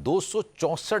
264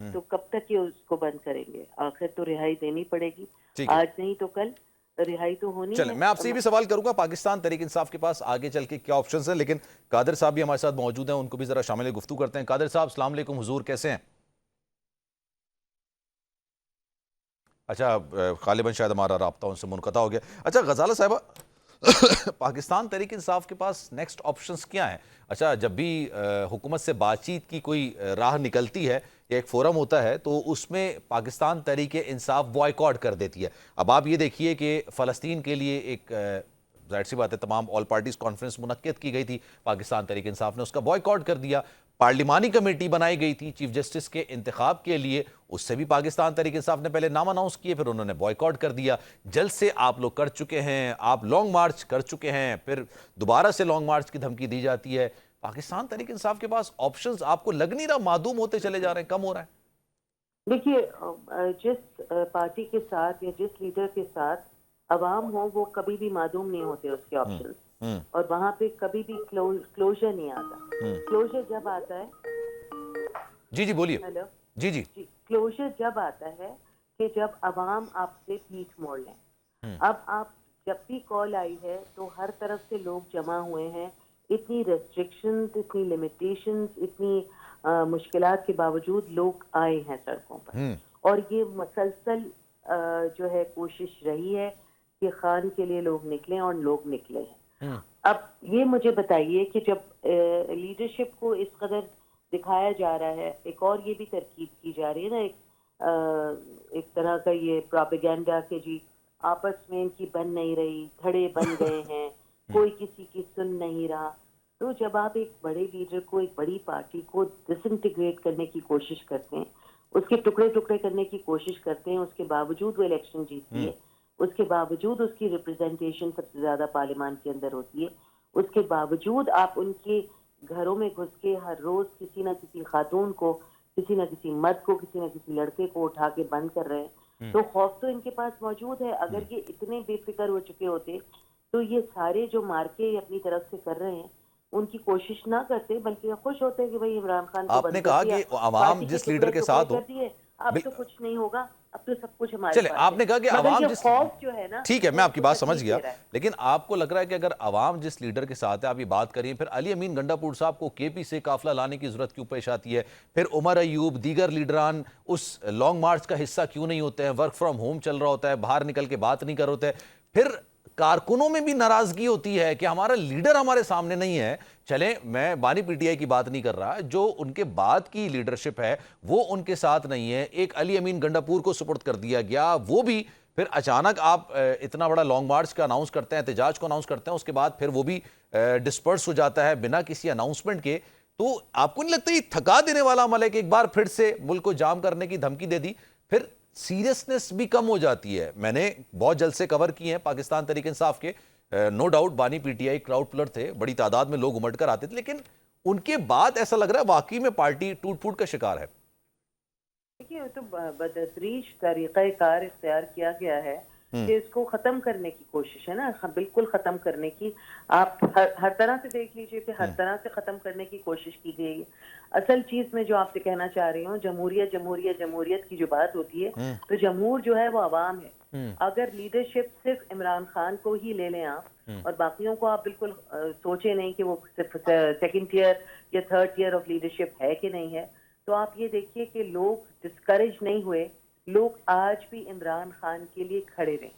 تو کب تک یہ اس کو بند کریں گے؟ آخر تو رہائی دینی پڑے گی، ٹھیک ہے، آج نہیں تو کل رہائی تو ہونی چلیں ہے۔ میں آپ سے یہ بھی سوال کروں گا پاکستان تحریک انصاف کے پاس آگے چل کے کیا آپشنز ہیں، لیکن قادر صاحب بھی ہمارے ساتھ موجود ہیں، ان کو بھی ذرا شامل گفتگو کرتے ہیں۔ قادر صاحب السلام علیکم، حضور کیسے ہیں؟ اچھا غالباً شاید ہمارا رابطہ ان سے منقطع ہو گیا۔ اچھا غزالہ صاحبہ، پاکستان تحریک انصاف کے پاس نیکسٹ آپشنز کیا ہیں؟ اچھا جب بھی حکومت سے بات چیت کی کوئی راہ نکلتی ہے یا ایک فورم ہوتا ہے تو اس میں پاکستان تحریک انصاف بوائیکاٹ کر دیتی ہے۔ اب آپ یہ دیکھیے کہ فلسطین کے لیے ایک ظاہر سی بات ہے تمام آل پارٹیز کانفرنس منعقد کی گئی تھی، پاکستان تحریک انصاف نے اس کا بوائیکاٹ کر دیا۔ پارلیمانی کمیٹی بنائی گئی تھی چیف جسٹس کے انتخاب کے لیے، اس سے بھی پاکستان تحریک انصاف نے پہلے نام اناؤنس کیے، پھر انہوں نے بوائیکاٹ کر دیا۔ جلسے آپ لوگ کر چکے ہیں، آپ لانگ مارچ کر چکے ہیں، پھر دوبارہ سے لانگ مارچ کی دھمکی دی جاتی ہے۔ پاکستان تحریک انصاف کے پاس آپشنز آپ کو لگ نہیں رہا معدوم ہوتے چلے جا رہے ہیں، کم ہو رہا ہے؟ دیکھیے جس پارٹی کے ساتھ یا جس لیڈر کے ساتھ عوام ہو وہ کبھی بھی معدوم نہیں ہوتے اس کے آپشنز، اور وہاں پہ کبھی بھی کلوزر نہیں آتا۔ کلوزر جب آتا ہے، جی جی بولیے۔ ہیلو جی جی جی، کلوزر جب آتا ہے کہ جب عوام آپ سے پیٹھ موڑ لیں۔ اب آپ جب بھی کال آئی ہے تو ہر طرف سے لوگ جمع ہوئے ہیں، اتنی ریسٹرکشنز، اتنی لمیٹیشنز، اتنی مشکلات کے باوجود لوگ آئے ہیں سڑکوں پر، اور یہ مسلسل جو ہے کوشش رہی ہے کہ خان کے لیے لوگ نکلیں، اور لوگ نکلے ہیں۔ اب یہ مجھے بتائیے کہ جب لیڈرشپ کو اس قدر دکھایا جا رہا ہے، ایک اور یہ بھی ترکیب کی جا رہی ہے نا، ایک طرح کا یہ پراپیگینڈا کہ جی آپس میں ان کی بن نہیں رہی، دھڑے بن گئے ہیں، کوئی کسی کی سن نہیں رہا۔ تو جب آپ ایک بڑے لیڈر کو، ایک بڑی پارٹی کو ڈس انٹیگریٹ کرنے کی کوشش کرتے ہیں، اس کے ٹکڑے ٹکڑے کرنے کی کوشش کرتے ہیں، اس کے باوجود وہ الیکشن جیتتی ہے، اس کے باوجود اس کی ریپرزنٹیشن سب سے زیادہ پارلیمان کے اندر ہوتی ہے، اس کے باوجود آپ ان کے گھروں میں گھس کے ہر روز کسی نہ کسی خاتون کو، کسی نہ کسی مرد کو، کسی نہ کسی لڑکے کو اٹھا کے بند کر رہے ہیں، تو خوف تو ان کے پاس موجود ہے۔ اگر یہ اتنے بے فکر ہو چکے ہوتے تو یہ سارے جو مارکے اپنی طرف سے کر رہے ہیں ان کی کوشش نہ کرتے، بلکہ خوش ہوتے کہ بھئی عمران خان کو آپ بند نے کر کہا دیا، کہ عوام پارٹی کے جس لیڈر ٹکڑے کے ٹکڑے ساتھ ہو، کر دیے، اب تو کچھ نہیں ہوگا، اب تو سب کچھ ہمارے چلے پاس آپ ہے۔ نے کہا کہ مگر عوام یہ جس، خوف جو ہے نا، ٹھیک ہے وہ میں ان آپ کی کو بات سمجھ تکلیف گیا، دے رہا ہے۔ لیکن آپ کو لگ رہا ہے کہ اگر عوام جس لیڈر کے ساتھ ہے، آپ یہ بات کریے، پھر علی امین گنڈا پور صاحب کو کے پی سے قافلہ لانے کی ضرورت کیوں پیش آتی ہے؟ پھر عمر ایوب، دیگر لیڈران اس لانگ مارچ کا حصہ کیوں نہیں ہوتے ہیں؟ ورک فرام ہوم چل رہا ہوتا ہے، باہر نکل کے بات نہیں کر ہوتے، پھر کارکنوں میں بھی ناراضگی ہوتی ہے کہ ہمارا لیڈر ہمارے سامنے نہیں ہے۔ چلیں میں بانی پی ٹی آئی کی بات نہیں کر رہا، جو ان کے بعد کی لیڈرشپ ہے وہ ان کے ساتھ نہیں ہے۔ ایک علی امین گنڈا پور کو سپرد کر دیا گیا، وہ بھی پھر اچانک آپ اتنا بڑا لانگ مارچ کا اناؤنس کرتے ہیں، احتجاج کو اناؤنس کرتے ہیں، اس کے بعد پھر وہ بھی ڈسپرس ہو جاتا ہے بنا کسی اناؤنسمنٹ کے۔ تو آپ کو نہیں لگتا یہ تھکا دینے والا عمل ہے کہ ایک بار پھر سے ملک کو جام کرنے کی دھمکی دے دی، پھر سیریسنس بھی کم ہو جاتی ہے؟ میں نے بہت جلسے کور کیے ہیں پاکستان تحریک انصاف کے، نو ڈاؤٹ بانی P T I crowd pillar تھے، بڑی تعداد میں لوگ امٹ کر آتے تھے، لیکن ان کے بعد ایسا لگ رہا ہے واقعی میں پارٹی ٹوٹ پھوٹ کا شکار ہے۔ دیکھیے وہ تو بتدریج طریقہ کار اختیار کیا گیا ہے کہ اس کو ختم کرنے کی کوشش ہے نا، بالکل ختم کرنے کی۔ آپ ہر طرح سے دیکھ لیجئے کہ ہر طرح سے ختم کرنے کی کوشش کی گئی ہے۔ اصل چیز میں جو آپ سے کہنا چاہ رہی ہوں، جمہوریت جمہوریت جمہوریت کی جو بات ہوتی ہے تو جمہور جو ہے وہ عوام ہے۔ اگر لیڈرشپ صرف عمران خان کو ہی لے لیں آپ، اور باقیوں کو آپ بالکل سوچے نہیں کہ وہ صرف سیکنڈ ٹیئر یا تھرڈ ٹیئر آف لیڈرشپ ہے کہ نہیں ہے، تو آپ یہ دیکھیے کہ لوگ ڈسکریج نہیں ہوئے، لوگ آج بھی عمران خان کے لیے کھڑے رہے۔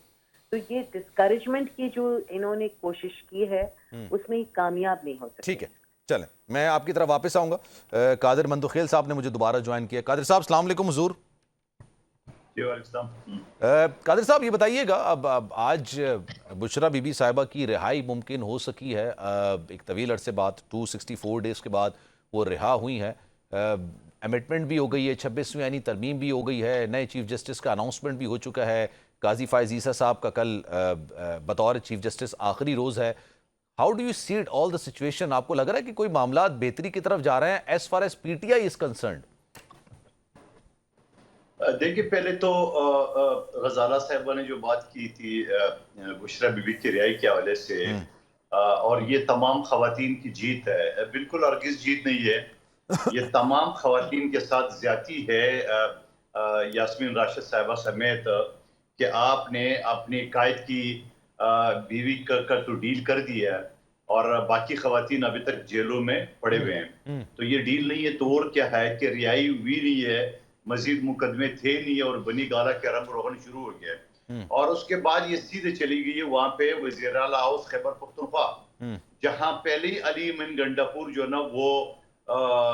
تو یہ ڈسکریجمنٹ کی جو انہوں نے کوشش کی ہے اس میں کامیاب نہیں ہو سکے۔ ٹھیک ہے، چلیں میں آپ کی طرف واپس آؤں گا۔ قادر مندخیل صاحب نے مجھے دوبارہ جوائن کیا۔ قادر صاحب السلام علیکم حضور۔ قادر صاحب یہ بتائیے گا، اب آج بشرا بی بی صاحبہ کی رہائی ممکن ہو سکی ہے ایک طویل عرصے بعد، 264 ڈیز کے بعد وہ رہا ہوئی ہیں، امٹمنٹ بھی ہو گئی ہے، 26ویں یعنی ترمیم بھی ہو گئی ہے، نئے چیف جسٹس کا اناؤنسمنٹ بھی ہو چکا ہے، قاضی فائز عیسیٰ صاحب کا کل بطور چیف جسٹس آخری روز ہے۔ How do you see it all the situation? آپ کو لگ رہا ہے کہ کوئی معاملات بہتری کی طرف جا رہے ہیں as far as P T I is concerned? دیکھیں پہلے تو غزالہ صاحبہ نے جو بات کی تھی بشرا بی بی کی رہائی کے حوالے سے، اور یہ تمام خواتین کی جیت ہے، بالکل ہرگز جیت نہیں ہے۔ یہ تمام خواتین کے ساتھ زیادتی ہے یاسمین راشد صاحبہ سمیت کہ آپ نے اپنی قائد کی بیوی کا تو ڈیل کر دیا ہے اور باقی خواتین ابھی تک جیلوں میں پڑے ہوئے ہیں. تو یہ ڈیل نہیں ہے تو اور کیا ہے کہ رہائی ہوئی نہیں ہے, مزید مقدمے تھے نہیں اور بنی گالہ کے رنگ روغن شروع ہو گیا. اور اس کے بعد یہ سیدھے چلی گئی ہے وہاں پہ وزیر اعلیٰ ہاؤس خیبر پختونخوا, جہاں پہلے علی امین گنڈاپور جو نا وہ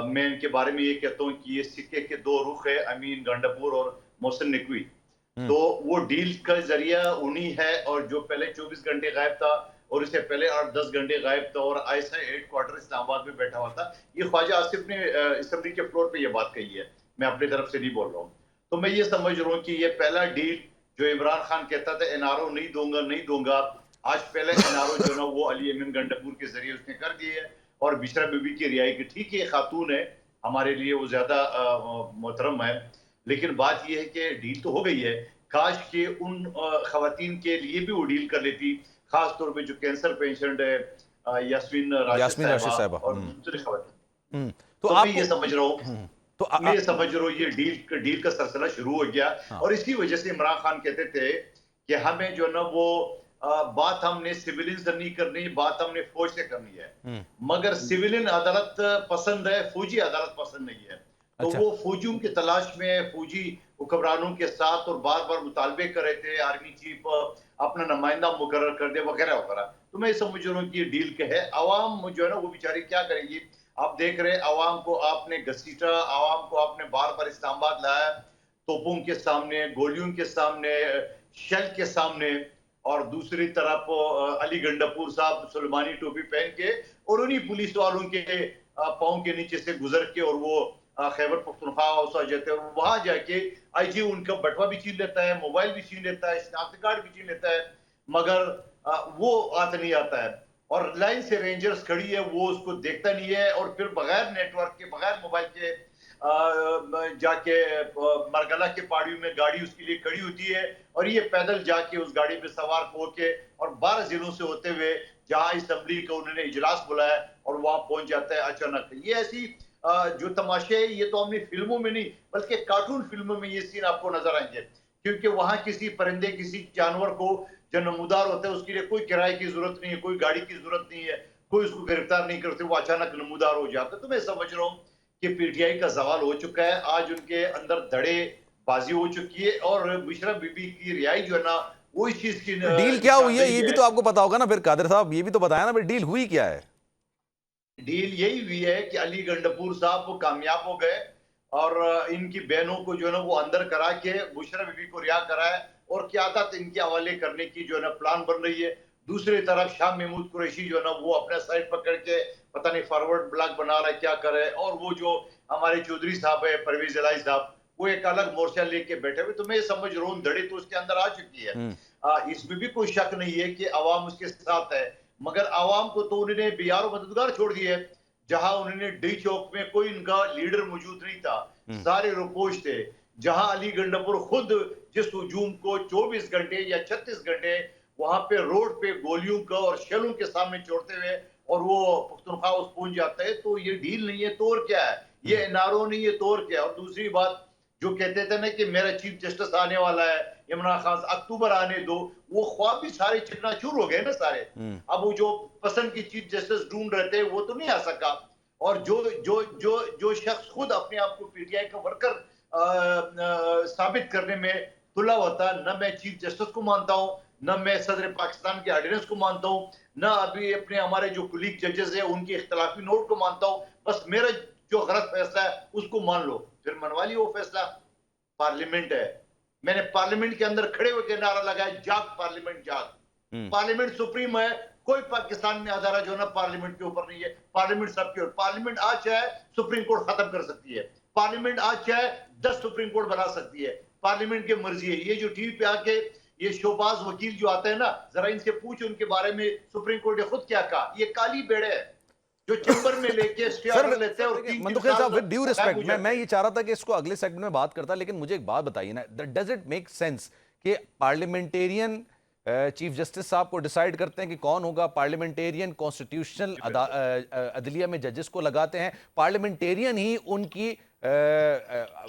میں ان کے بارے میں یہ کہتا ہوں کہ یہ سکے کے دو رخ ہے, امین گنڈاپور اور محسن نقوی. تو وہ ڈیل کا ذریعہ انہی ہے, اور جو پہلے 24 گھنٹے غائب تھا اور اس سے پہلے 8-10 گھنٹے غائب تھا اور آئسا ہیڈ کوارٹر اسلام آباد میں بیٹھا ہوا تھا. یہ خواجہ آصف نے اسمبلی کے فلور پہ یہ بات کہی ہے, میں اپنی طرف سے نہیں بول رہا ہوں. تو میں یہ سمجھ رہا ہوں کہ یہ پہلا ڈیل جو عمران خان کہتا تھا NRO نہیں دوں گا, آج پہلے NRO جو نا وہ علی امین گنڈاپور کے ذریعے اس نے کر دی ہے. اور بشرا بی بی کی رہائی کی, ٹھیک ہے خاتون ہے, ہمارے لیے وہ زیادہ محترم ہے, لیکن بات یہ ہے کہ ڈیل تو ہو گئی ہے. کاش کہ ان خواتین کے لیے بھی وہ ڈیل کر لیتی, خاص طور پہ جو کینسر پیشنٹ ہے یاسمین راشد صاحبہ اور دوسرے خواتین. تو میں یہ سمجھ رہا ہوں یہ ڈیل کا سلسلہ شروع ہو گیا, اور اسی وجہ سے عمران خان کہتے تھے کہ ہمیں جو نا وہ بات ہم نے سیولین سے نہیں کرنی, بات ہم نے فوج سے کرنی ہے, مگر سیولین عدالت پسند ہے, فوجی عدالت پسند نہیں ہے. تو وہ فوجیوں کی تلاش میں فوجی حکمرانوں کے ساتھ اور بار بار مطالبے کر رہے تھے آرمی چیف اپنا نمائندہ مقرر کر دے وغیرہ وغیرہ. تو میں سمجھ رہا ہوں کہ یہ ڈیل کے ہے. عوام جو ہے نا وہ بیچاری کیا کرے گی, آپ دیکھ رہے عوام کو آپ نے گھسیٹا, عوام کو آپ نے بار بار اسلام آباد لایا, توپوں کے سامنے, گولیوں کے سامنے, شیل کے سامنے, اور دوسری طرف علی گنڈاپور صاحب سلمانی ٹوپی پہن کے اور انہی پولیس والوں کے پاؤں کے نیچے سے گزر کے اور وہ خیبر پختونخوا ہاؤس آ جاتے ہیں, اور وہاں جا کے آئی جی ان کا بٹوا بھی چھین لیتا ہے, موبائل بھی چھین لیتا ہے, شناختی کارڈ بھی چھین لیتا ہے, مگر وہ ہاتھ نہیں آتا ہے. اور لائن سے رینجرز کھڑی ہے, وہ اس کو دیکھتا نہیں ہے, اور پھر بغیر نیٹ ورک کے بغیر موبائل کے جا کے مرگلہ کے پہاڑیوں میں گاڑی اس کے لیے کھڑی ہوتی ہے, اور یہ پیدل جا کے اس گاڑی پہ سوار ہو کے اور 12 ضلعوں سے ہوتے ہوئے جہاں اسمبلی کا انہوں نے اجلاس بلایا اور وہاں پہنچ جاتا ہے اچانک. یہ ایسی جو تماشے ہیں یہ تو ہم نے فلموں میں نہیں بلکہ کارٹون فلموں میں یہ سین آپ کو نظر آئیں گے, کیونکہ وہاں کسی پرندے کسی جانور کو جو نمودار ہوتا ہے اس کے لیے کوئی کرائے کی ضرورت نہیں ہے, کوئی گاڑی کی ضرورت نہیں ہے, کوئی اس کو گرفتار نہیں کرتے, وہ اچانک نمودار ہو جاتا ہے. تو میں سمجھ رہا ہوں کہ پی ٹی آئی کا زوال ہو چکا ہے, آج ان کے اندر دڑے بازی ہو چکی ہے, اور بشرا بی بی کی رہائی جو ہے نا وہ اس چیز کی ڈیل کیا ہوئی ہے یہ بھی تو آپ کو پتا ہوگا نا. پھر قادر صاحب یہ بھی تو بتایا نا پھر ڈیل ہوئی کیا ہے. ڈیل یہی ہوئی ہے کہ علی گنڈاپور صاحب وہ کامیاب ہو گئے اور ان کی بہنوں کو جو ہے نا وہ اندر کرا کے بشرا بی بی کو رہا کرائے, اور قیادت ان کے حوالے کرنے کی جو ہے نا پلان بن رہی ہے. دوسری طرف شاہ محمود قریشی جو ہے نا وہ اپنا سائٹ پکڑ کے پتہ نہیں فارورڈ بلاک بنا رہا ہے کیا کرے, اور وہ جو ہمارے چودھری صاحب ہے پرویز الہی صاحب وہ ایک الگ مورچہ لے کے بیٹھے ہوئے. تو میں سمجھ رہا ہوں دھڑی تو اس کے اندر آ چکی ہے, اس میں بھی کوئی شک نہیں ہے کہ عوام اس کے ساتھ ہے, مگر عوام کو تو انہوں نے بیار و مددگار چھوڑ دیے. جہاں انہوں نے ڈی چوک میں کوئی ان کا لیڈر موجود نہیں تھا, سارے روپوش تھے, جہاں علی گنڈاپور خود جس ہجوم کو 24 گھنٹے یا 36 گھنٹے وہاں پہ روڈ پہ گولیوں کا اور شیلوں کے سامنے چھوڑتے ہوئے اور وہ پختونخوا اس پہنچ جاتا ہے. تو یہ ڈیل نہیں ہے تو اور کیا ہے, یہ NRO نہیں ہے تو اور کیا. اور دوسری بات جو کہتے تھے نا کہ میرا چیف جسٹس آنے والا ہے عمران خان, اکتوبر آنے دو, وہ خواب بھی سارے چکنا چور ہو گئے نا سارے. اب وہ جو پسند کی چیف جسٹس ڈھونڈ رہے تھے وہ تو نہیں آ سکا, اور جو شخص خود اپنے آپ کو پی ٹی آئی کا ورکر ثابت کرنے میں تلا ہوتا, نہ میں چیف جسٹس کو مانتا ہوں, نہ میں صدر پاکستان کے آرڈیننس کو مانتا ہوں, نہ ابھی اپنے ہمارے جو کلیگ ججز ہیں ان کے اختلافی نوٹ کو مانتا ہوں, بس میرا جو غلط فیصلہ ہے اس کو مان لو, پھر منوا لی وہ فیصلہ. پارلیمنٹ ہے, میں نے پارلیمنٹ کے اندر کھڑے ہوئے کے نعرہ لگایا جاگ پارلیمنٹ جاگ. پارلیمنٹ سپریم ہے, کوئی پاکستان میں ادارہ جو نا پارلیمنٹ کے اوپر نہیں ہے, پارلیمنٹ سب کے اوپر. پارلیمنٹ آج چاہے سپریم کورٹ ختم کر سکتی ہے, پارلیمنٹ آج چاہے 10 سپریم کورٹ بنا سکتی ہے, پارلیمنٹ کی مرضی ہے. یہ جو ٹی وی پہ آ کے یہ شوباز وکیل جو آتے ہیں نا, ذرا ان سے پوچھ ان کے بارے میں سپریم کورٹ نے خود کیا کہا. یہ کالی بیڑے ہے جو چیمبر میں لے کے اسٹے آرڈر لیتے ہیں اور منتخب صاحب ود ڈیو ریسپیکٹ میں یہ چاہ رہا تھا کہ اس کو اگلے سیگمنٹ میں بات کرتا, لیکن مجھے ایک بات بتائیے نا, ڈز اٹ میک سینس کہ پارلیمنٹیرین چیف جسٹس صاحب کو ڈیسائیڈ کرتے ہیں کہ کون ہوگا. پارلیمنٹیرین کانسٹیٹیوشنل عدلیہ میں ججز کو لگاتے ہیں. پارلیمنٹیرین ہی ان کی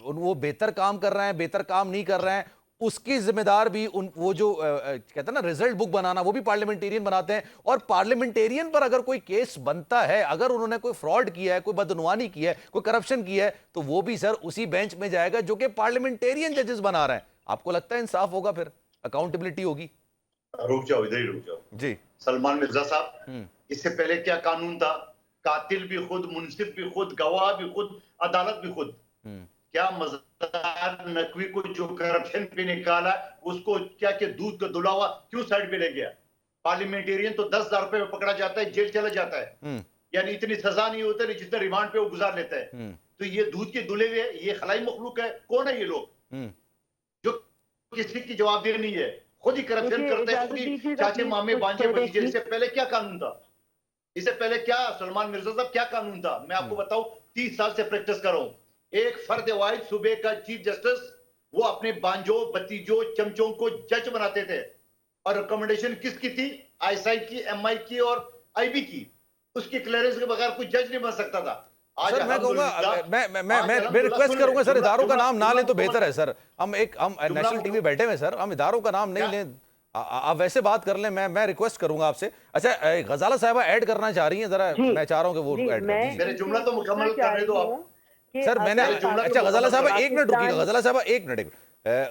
وہ بہتر کام کر رہے ہیں, بہتر کام نہیں کر رہے ہیں, اس کی ذمہ دار بھی وہ جو کہتے ہیں نا ریزلٹ بک بنانا, وہ بھی پارلیمنٹیرین بناتے ہیں. اور پارلیمنٹیرین پر اگر کوئی کیس بنتا ہے, اگر انہوں نے کوئی فراڈ کیا ہے, کوئی بدعنوانی کی ہے, کوئی کرپشن کی ہے, تو وہ بھی سر اسی بینچ میں جائے گا جو کہ پارلیمنٹیرین ججز بنا رہے ہیں. آپ کو لگتا ہے انصاف ہوگا, پھر اکاؤنٹیبلٹی ہوگی؟ رک جاؤ, ادھر ہی رک جاؤ. جی سلمان مرزا صاحب, اس سے پہلے کیا قانون تھا؟ قاتل بھی خود, منصف بھی خود, گواہ بھی خود, عدالت بھی خود. کیا مزار نقوی کو جو کرپشن پہ نکالا اس کو کیا کہ دودھ کا دلاوا کیوں سائڈ پہ لے گیا؟ پارلیمنٹیرین تو 10,000 روپے میں پکڑا جاتا ہے, جیل چلا جاتا ہے, یعنی اتنی سزا نہیں ہوتا جتنے ریمانڈ پہ وہ گزار لیتا ہے. تو یہ دودھ کے دلے ہوئے, یہ خلائی مخلوق ہے. کون ہے یہ لوگ جو کسی کی جواب دہ نہیں ہے, خود ہی کرپشن کرتے ہیں, خود ہی چاچے مامے بانجے بھتیجے. اس سے پہلے کیا قانون تھا؟ اس سے پہلے کیا سلمان مرزا صاحب کیا قانون تھا؟ میں آپ کو بتاؤں, 30 سال سے پریکٹس کر رہا ہوں. ایک فرد واحد صوبے کا چیف جسٹس, وہ اپنے بانجوں بتیجوں چمچوں کو جج بناتے تھے, اور ریکمنڈیشن کس کی تھی؟ آئی ایس آئی کی, ایم آئی کی اور آئی بی کی. اس کی کلیئرنس کے بغیر کوئی جج نہیں بن سکتا تھا. سر میں کہوں گا, میں ریکویسٹ کروں گا سر, اداروں کا نام نہ لیں تو بہتر ہے سر. ہم نیشنل ٹی وی بیٹھے ہوئے سر, ہم اداروں کا نام نہیں لیں, آپ ویسے بات کر لیں. میں ریکویسٹ کروں گا آپ سے. اچھا, غزالہ صاحبہ ایڈ کرنا چاہ رہی ہیں ذرا, میں چاہ رہا ہوں کہ وہ ایڈ کریں. میرے جملہ تو مکمل کرنے دو آپ. سر میں نے, اچھا غزالہ صاحبہ ایک منٹ رکیے گا, غزالہ صاحبہ ایک منٹ.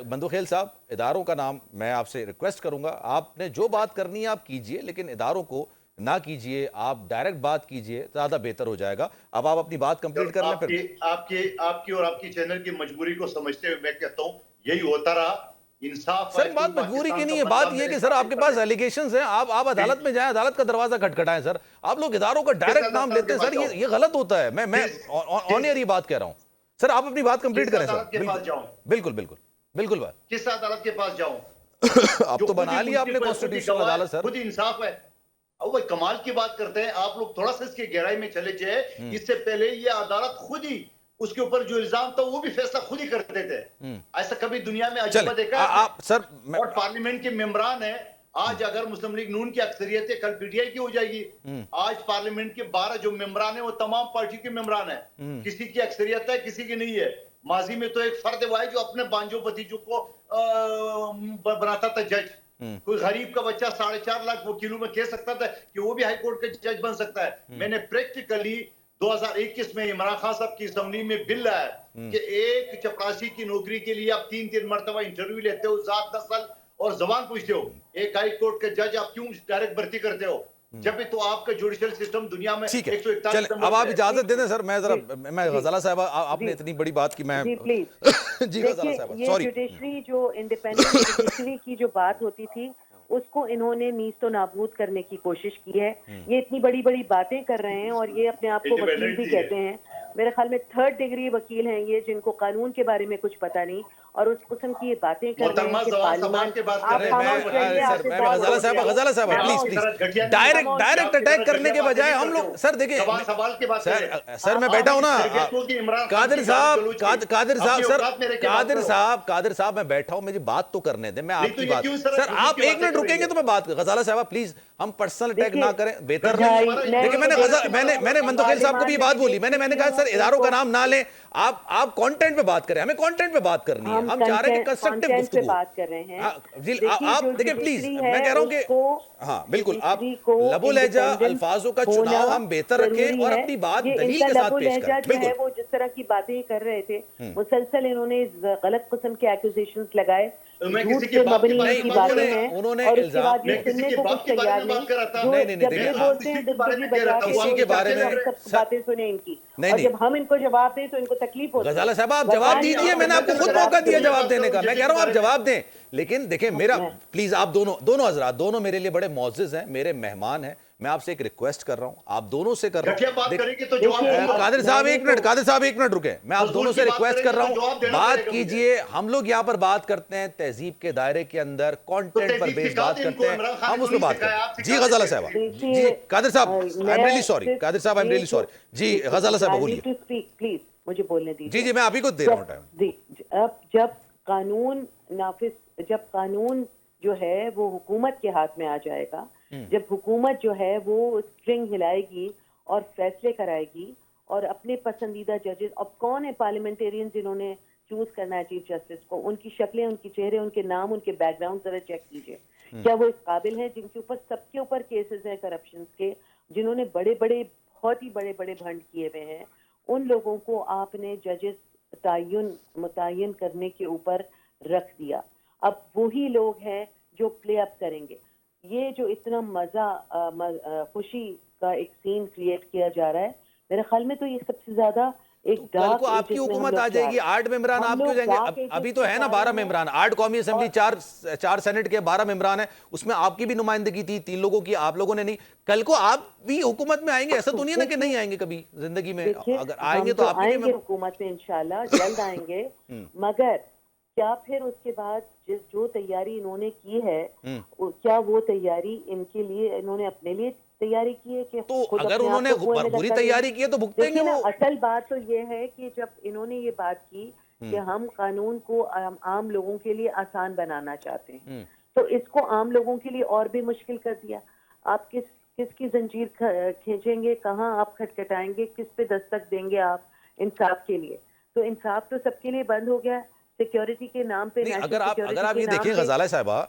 بندوخیل صاحب, اداروں کا نام میں آپ سے ریکویسٹ کروں گا, آپ نے جو بات کرنی ہے آپ کیجئے, لیکن اداروں کو نہ کیجئے, آپ ڈائریکٹ بات کیجئے, زیادہ بہتر ہو جائے گا. اب آپ اپنی بات کمپلیٹ کر لیں. پھر آپ کی اور آپ کی چینل کی مجبوری کو سمجھتے ہوئے میں کہتا ہوں یہی ہوتا رہا. انصاف سر بات مجبوری کی نہیں ہے, بات یہ کہ سر آپ کے پاس ایلیگیشنز ہیں, آپ عدالت میں جائیں, عدالت کا دروازہ کھٹکھٹائیں. سر آپ لوگ اداروں کا ڈائریکٹ نام لیتے ہیں, سر یہ غلط ہوتا ہے. میں آن ایئر یہ بات کہہ رہا ہوں. سر آپ اپنی بات کمپلیٹ کریں سر. بالکل بالکل بالکل بات. کس عدالت کے پاس جاؤں؟ اب تو بنا لیا آپ نے کانسٹیٹیوشنل عدالت سر. خود انصاف ہے. اب وہ کمال کی بات کرتے ہیں آپ لوگ, تھوڑا سا اس کی گہرائی میں چلے جائے. اس سے پہلے یہ عدالت خود ہی, اس کے اوپر جو الزام تھا وہ بھی فیصلہ خود ہی کرتے تھے. ایسا کبھی دنیا میں عجیبہ دیکھا ہے؟ اور پارلیمنٹ کے ممبران ہیں آج, اگر مسلم لیگ نون کی اکثریت ہے, کل پی ٹی آئی کی ہو جائے گی. آج پارلیمنٹ کے 12 جو ممبران ہیں وہ تمام پارٹی کے ممبران ہیں. کسی کی اکثریت ہے, کسی کی نہیں ہے. ماضی میں تو ایک فرد واحد جو اپنے بانجوں بتیجوں کو بناتا تھا جج. کوئی غریب کا بچہ 4.5 لاکھ وکیلوں میں کہہ سکتا تھا کہ وہ بھی ہائی کورٹ کا جج بن سکتا ہے. میں نے پریکٹیکلی 2021 میں عمران خان صاحب کی اسمبلی میں بل لایا کہ ایک چپراسی کی نوکری کے لیے آپ 3 مرتبہ انٹرویو لیتے ہو, ذات نسل اور زبان پوچھتے ہو. ایک ہائی کورٹ کا جج آپ کیوں ڈائریکٹ بھرتی کرتے ہو جب بھی تو آپ کا جوڈیشل سسٹم دنیا میں 141 نمبر. اب آپ اجازت دے دیں سر, میں ذرا, میں غزالہ صاحبہ آپ نے اتنی بڑی بات کی, میں جی غزالہ صاحبہ سوری. جوڈیشری جو انڈیپینڈنٹ جوڈیشری کی جو بات ہوتی تھی اس کو انہوں نے نیست و نابود کرنے کی کوشش کی ہے. یہ اتنی بڑی بڑی باتیں کر رہے ہیں اور یہ اپنے آپ کو وکیل بھی کہتے ہیں. میرے خیال میں 3rd ڈگری وکیل ہیں یہ, جن کو قانون کے بارے میں کچھ پتہ نہیں, اور اس قسم کی یہ باتیں کر رہے ہیں کہ پارلیمنٹ. غزالہ صاحبہ پلیز ڈائریکٹ اٹیک کرنے کے بجائے ہم لوگ, سر دیکھیں سر میں بیٹھا ہوں نا, قادر صاحب میں بیٹھا ہوں, مجھے بات تو کرنے دیں, میں آپ کی بات. سر آپ ایک منٹ رکیں گے تو میں بات, غزالہ صاحبہ پلیز ہم پرسنل اٹیک نہ کریں, بہتر نہیں. دیکھیں میں نے منتقل صاحب کو بھی بات بولی, میں نے کہا سر اداروں کا نام نہ لیں, آپ کانٹینٹ پہ بات کریں, ہمیں کانٹینٹ پہ بات کرنی ہے, ہم چاہ رہے ہیں کہ کنسٹرکٹیو گفتگو بات کر رہے ہیں. آپ دیکھیں پلیز, میں کہہ رہا ہوں کہ ہاں بالکل, آپ لب و لہجہ الفاظوں کا چناؤ ہم بہتر رکھیں اور اپنی بات دلیل کے ساتھ پیش کریں. بالکل وہ جس طرح کی باتیں کر رہے تھے, مسلسل انہوں نے غلط قسم کے ایکوزیشنز لگائے, جھوٹ کے مبنی کی باتیں ہیں, اور اس کے بعد یہ سننے کو کچھ تیار نہیں. جب یہ بولتے ہیں دبدبی بجا کے کسی کے بارے میں ہم سب باتیں سنیں ان کی, اور جب ہم ان کو جواب دیں تو ان کو تکلیف ہوتی ہے. غزالہ صاحبہ آپ جواب دیجئے, میں نے آپ کو خود موقع دیا جواب دینے کا, میں کہہ رہا ہوں آپ جواب دیں. لیکن دیکھیں میرا پلیز, آپ دونوں حضرات, دونوں میرے لیے بڑے معزز ہیں, میرے مہمان ہیں, میں آپ سے ایک ریکویسٹ کر رہا ہوں, آپ دونوں سے کر رہا ہوں. قادر صاحب ایک منٹ رکیں, میں آپ دونوں سے ریکویسٹ کر رہا ہوں, بات کیجئے. ہم لوگ یہاں پر بات کرتے ہیں تہذیب کے دائرے کے اندر, کانٹینٹ پر بیس بات کرتے ہیں, ہم اس پہ بات کرتے ہیں. جی غزالہ صاحبہ, جی قادر صاحب I'm really sorry. جی غزالہ صاحبہ بولیے. پلیز مجھے بولنے دیجیے. جی میں آپ ہی کو دے رہا ہوں ٹائم. جی, اب جب قانون جو ہے وہ حکومت کے ہاتھ میں آ جائے گا. جب حکومت جو ہے وہ اسٹرنگ ہلائے گی اور فیصلے کرائے گی اور اپنے پسندیدہ ججز، اب کون ہے پارلیمنٹیرین جنہوں نے چوز کرنا ہے چیف جسٹس کو، ان کی شکلیں، ان کی چہرے، ان کے نام، ان کے بیک گراؤنڈ ذرا چیک کیجئے. کیا وہ اس قابل ہیں جن کے اوپر سب کے اوپر کیسز ہیں کرپشن کے، جنہوں نے بڑے بڑے بہت ہی بڑے بڑے بھنڈ کیے ہوئے ہیں، ان لوگوں کو آپ نے ججز متعین کرنے کے اوپر رکھ دیا. اب وہی لوگ ہیں جو پلے اپ کریں گے. یہ جو اتنا خوشی کا ایک سین کریٹ کیا جا رہا ہے، میرے خیال میں تو یہ سب سے زیادہ ایک کل ڈارک کو آپ کی ایجز میں ہم حکومت لوگ آ جائے گی، 8 ممبران آپ کیوں جائیں گے؟ ابھی تو ہے نا 12 ممبران، 8 قومی اسمبلی، 4 سینٹ کے 12 ممبران ہیں، اس میں آپ کی بھی نمائندگی تھی، 3 لوگوں کی، آپ لوگوں نے نہیں. کل کو آپ بھی حکومت میں آئیں گے، ایسا تو نہیں ہے نا کہ نہیں آئیں گے کبھی زندگی میں؟ اگر آئیں گے تو آپ آئیں گے حکومت میں انشاءاللہ جلد آئیں گے. مگر کیا پھر اس کے بعد جو تیاری انہوں نے کی ہے، کیا وہ تیاری ان کے لیے انہوں نے اپنے لیے تیاری کی ہے کہ تو خود اگر اپنے انہوں آپ نے کو کنویں میں بھرپوری دھکا دیں؟ تیاری کی ہے تو بھگتیں گے دیکھیے نا، وہ. اصل بات تو یہ ہے کہ جب انہوں نے یہ بات کی کہ ہم قانون کو عام لوگوں کے لیے آسان بنانا چاہتے ہیں، تو اس کو عام لوگوں کے لیے اور بھی مشکل کر دیا. آپ کس کی زنجیر کھینچیں گے، کہاں آپ کھٹکھٹائیں گے، کس پہ دستک دیں گے آپ انصاف کے لیے؟ تو انصاف تو سب کے لیے بند ہو گیا سیکیورٹی کے نام پہ، نہیں، نیشنل اگر سیکیورٹی آپ کے یہ نام دیکھیں پہ. غزالہ صاحبہ،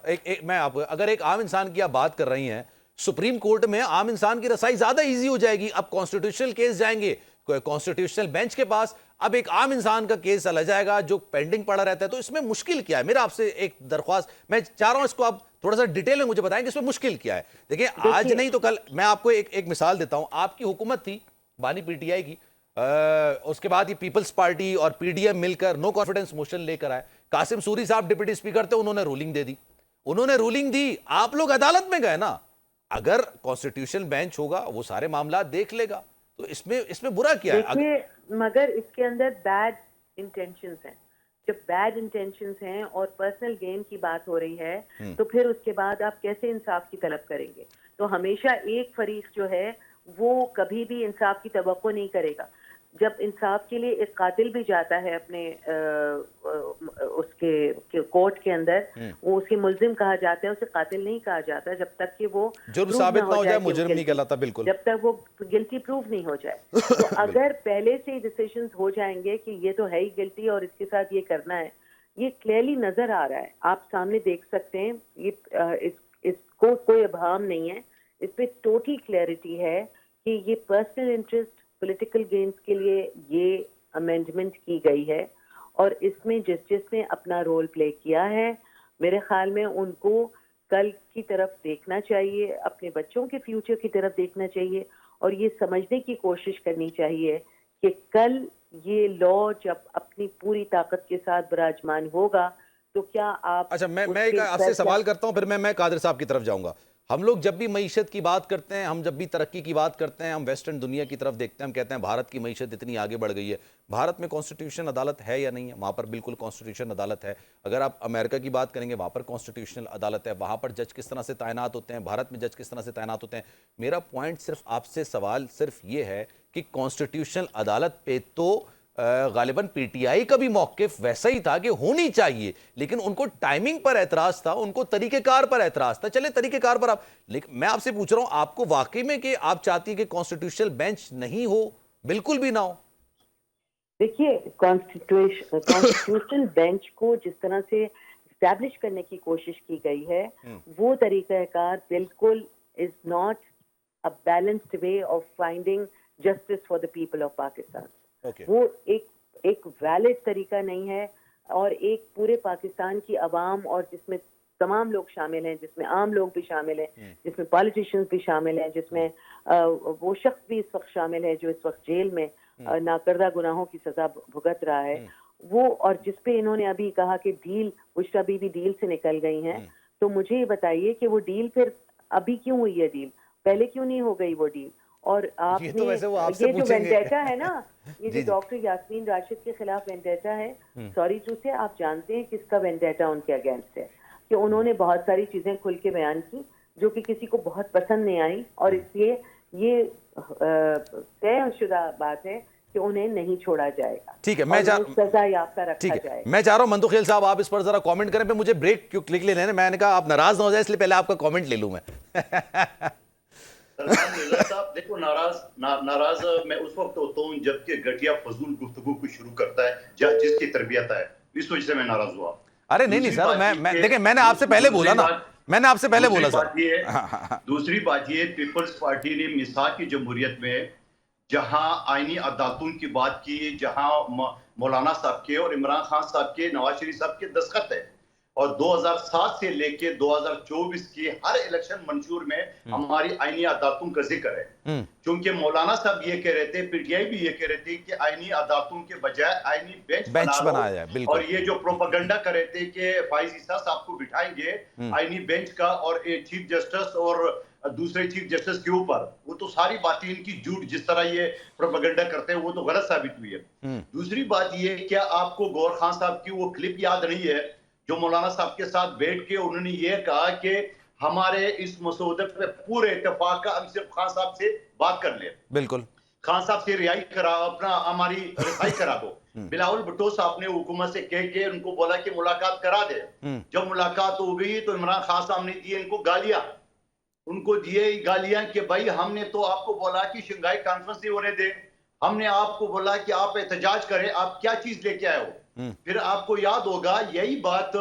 میں آپ اگر ایک عام انسان کی آپ بات کر رہی ہیں، سپریم کورٹ میں عام انسان کی رسائی زیادہ ایزی ہو جائے گی. اب کانسٹیٹیوشنل کیس جائیں گے کانسٹیٹیوشنل بینچ کے پاس، اب ایک عام انسان کا کیس چلا جائے گا جو پینڈنگ پڑا رہتا ہے. تو اس میں مشکل کیا ہے؟ میرا آپ سے ایک درخواست، میں چاہ رہا ہوں اس کو آپ تھوڑا سا ڈیٹیل میں مجھے بتائیں کہ اس میں مشکل کیا ہے. دیکھیں آج نہیں تو کل، میں آپ کو ایک مثال دیتا ہوں. آپ کی حکومت تھی بانی پی ٹی آئی کی، اس کے بعد یہ پیپلز پارٹی اور پی ڈی ایم مل کر نو کانفیڈنس موشن لے کر آئے. قاسم سوری صاحب ڈپٹی اسپیکر تھے، انہوں نے رولنگ دے دی. آپ لوگ عدالت میں گئے نا. اگر کانسٹیٹیوشن بینچ ہوگا وہ سارے معاملات دیکھ لے گا، تو اس میں برا کیا ہے؟ دیکھیے، مگر اس کے اندر بیڈ انٹینشنز ہیں. جب بیڈ انٹینشنز ہیں اور پرسنل گین کی بات ہو رہی ہے، تو پھر اس کے بعد آپ کیسے انصاف کی طلب کریں گے؟ تو ہمیشہ ایک فریق جو ہے وہ کبھی بھی انصاف کی توقع نہیں کرے گا. جب انصاف کے لیے ایک قاتل بھی جاتا ہے اپنے اس کے کورٹ کے اندر، وہ اس کے ملزم کہا جاتا ہے، اسے قاتل نہیں کہا جاتا جب تک کہ وہ جرم پروف ثابت نہ ہو جائے، کہ وہ مجرم نہیں guilty، کہلاتا. بالکل، جب تک وہ گلٹی پروف نہیں ہو جائے. تو اگر پہلے سے ڈیسیشنز ہو جائیں گے کہ یہ تو ہے ہی گلٹی اور اس کے ساتھ یہ کرنا ہے، یہ کلیئرلی نظر آ رہا ہے، آپ سامنے دیکھ سکتے ہیں. یہ اس کو کوئی ابہام نہیں ہے، اس پہ ٹوٹل کلیئرٹی ہے کہ یہ پرسنل انٹرسٹ، پولیٹیکل گینز کے لیے یہ امینڈمنٹ کی گئی ہے. اور اس میں جس نے اپنا رول پلے کیا ہے، میرے خیال میں ان کو کل کی طرف دیکھنا چاہیے، اپنے بچوں کے فیوچر کی طرف دیکھنا چاہیے، اور یہ سمجھنے کی کوشش کرنی چاہیے کہ کل یہ لا جب اپنی پوری طاقت کے ساتھ براجمان ہوگا تو کیا آپ... اچھا، میں آپ سے سوال کرتا ہوں، پھر میں قادر صاحب کی طرف جاؤں گا. ہم لوگ جب بھی معیشت کی بات کرتے ہیں، ہم جب بھی ترقی کی بات کرتے ہیں، ہم ویسٹرن دنیا کی طرف دیکھتے ہیں، ہم کہتے ہیں بھارت کی معیشت اتنی آگے بڑھ گئی ہے. بھارت میں کانسٹیٹیوشن عدالت ہے یا نہیں ہے؟ وہاں پر بالکل کانسٹیٹیوشن عدالت ہے. اگر آپ امریکہ کی بات کریں گے، وہاں پر کانسٹیٹیوشنل عدالت ہے. وہاں پر جج کس طرح سے تعینات ہوتے ہیں، بھارت میں جج کس طرح سے تعینات ہوتے ہیں. میرا پوائنٹ صرف آپ سے سوال صرف یہ ہے کہ کانسٹیٹیوشنل عدالت پہ تو غالباً پی ٹی آئی کا بھی موقف ویسا ہی تھا کہ ہونی چاہیے، لیکن ان کو ٹائمنگ پر اعتراض تھا، ان کو طریقہ کار پر اعتراض تھا. چلے طریقہ کار پر لیکن میں آپ سے پوچھ رہا ہوں، آپ کو واقعی میں کہ آپ چاہتی ہیں کہ کانسٹیٹیوشنل بینچ نہیں ہو، بالکل بھی نہ ہو؟ دیکھیے، کانسٹیٹیوشنل بینچ کو جس طرح سے اسٹیبلش کرنے کی کوشش کی گئی ہے، وہ طریقہ کار بالکل is not a balanced way of finding justice for the people of Pakistan. وہ ایک ویلڈ طریقہ نہیں ہے، اور ایک پورے پاکستان کی عوام، اور جس میں تمام لوگ شامل ہیں، جس میں عام لوگ بھی شامل ہیں، جس میں پالیٹیشنز بھی شامل ہیں، جس میں وہ شخص بھی اس وقت شامل ہے جو اس وقت جیل میں ناکردہ گناہوں کی سزا بھگت رہا ہے، وہ، اور جس پہ انہوں نے ابھی کہا کہ ڈیل، بشریٰ بی بی ڈیل سے نکل گئی ہیں. تو مجھے یہ بتائیے کہ وہ ڈیل پھر ابھی کیوں ہوئی ہے؟ ڈیل پہلے کیوں نہیں ہو گئی وہ ڈیل؟ اور آپ نے یہ جو وینڈیٹا ہے نا، یہ جو ڈاکٹر یاسمین راشد کے خلاف وینڈیٹا ہے، سوری ٹو سے، آپ جانتے ہیں کس کا وینڈیٹا ان کے اگینسٹ ہے؟ کہ انہوں نے بہت ساری چیزیں کھل کے بیان کی جو کہ کسی کو بہت پسند نہیں آئی، اور اس لیے یہ طے شدہ بات ہے کہ انہیں نہیں چھوڑا جائے گا. ٹھیک ہے, سزا یافتہ رکھا ٹھیک جائے ہے, گا. میں چاہ رہا ہوں منتو خیل صاحب آپ اس پر ذرا کامنٹ کریں. پہ مجھے بریک کیوں کلک لینے ہیں, میں نے کہا آپ ناراض نہ ہو جائے اس لیے پہلے آپ کا کامنٹ لے لوں میں. مرزا صاحب دیکھو, ناراض میں اس وقت ہوتا ہوں جب کہ گھٹیا فضول گفتگو کو شروع کرتا ہے جس کی تربیت ہے, اس وجہ سے میں ناراض ہوا. ارے نہیں سر, میں دیکھیں میں نے آپ سے پہلے بولا نا, میں نے آپ سے پہلے بولا سر. دوسری بات یہ, پیپلز پارٹی نے میثاق کی جمہوریت میں جہاں آئینی عدالتوں کی بات کی, جہاں مولانا صاحب کے اور عمران خان صاحب کے, نواز شریف صاحب کے دستخط ہے, اور 2007 سے لے کے 2024 کی ہر الیکشن منشور میں ہماری آئینی عدالتوں کا ذکر ہے. چونکہ مولانا صاحب یہ کہہ رہے تھے, پی ٹی آئی بھی یہ کہہ رہے تھے کہ آئینی عدالتوں کے بجائے آئینی بینچ بنا لو, اور یہ جو پروپیگنڈا کر رہے تھے کہ فائز عیسیٰ صاحب کو بٹھائیں گے آئینی بینچ کا اور چیف جسٹس اور دوسرے چیف جسٹس کے اوپر, وہ تو ساری باتیں ان کی جھوٹ, جس طرح یہ پروپیگنڈا کرتے ہیں وہ تو غلط ثابت ہوئی ہے. دوسری بات یہ, کیا آپ کو گور خان صاحب کی وہ کلپ یاد نہیں ہے جو مولانا صاحب کے ساتھ بیٹھ کے انہوں نے یہ کہا کہ ہمارے اس مسودے پہ پورے اتفاق کا, ہم صرف خان صاحب سے بات کر لیں, بالکل خان صاحب سے رہائی کرا, اپنا ہماری رہائی کرا دو. بلاول بھٹو صاحب نے حکومت سے کہہ کے ان کو بولا کہ ملاقات کرا دے. جب ملاقات ہو گئی تو عمران خان صاحب نے دیے ان کو گالیاں, ان کو دیے گالیاں کہ بھائی ہم نے تو آپ کو بولا کہ شنگھائی کانفرنس نہیں ہونے دے, ہم نے آپ کو بولا کہ آپ احتجاج کریں, آپ کیا چیز لے کے آئے ہو. پھر آپ کو یاد ہوگا یہی بات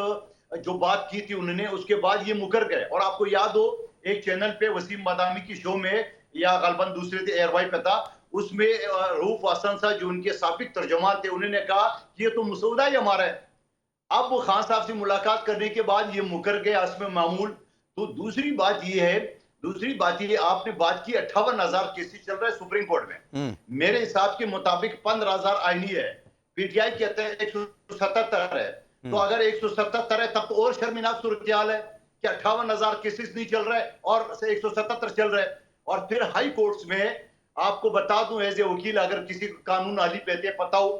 جو بات کی تھی انہوں نے, اس کے بعد یہ مکر گئے. اور آپ کو یاد ہو ایک چینل پہ وسیم بادامی کی شو میں, یا غالباً دوسرے تھے, ایئر وائی پہ تھا, اس میں روف واسن صاحب جو ان کے سابق ترجمان تھے, انہوں نے کہا کہ یہ تو مسودہ ہی ہمارا ہے. اب وہ خان صاحب سے ملاقات کرنے کے بعد یہ مکر گئے عصم معمول. تو دوسری بات یہ آپ نے بات کی 58,000 کیسز چل رہے ہیں سپریم کورٹ میں, میرے حساب کے مطابق 15,000 آئینی ہے, پی ٹی آئی کہتے ہیں 177 ہے. تو اگر 177 ہے تب تو اور شرمناک صورتحال ہے کہ 58,000 کیسز نہیں چل رہے اور 177 چل رہے. اور پھر ہائی کورٹس میں آپ کو بتا دوں ایز اے وکیل, اگر کسی قانون عالی پہتے پتا ہو,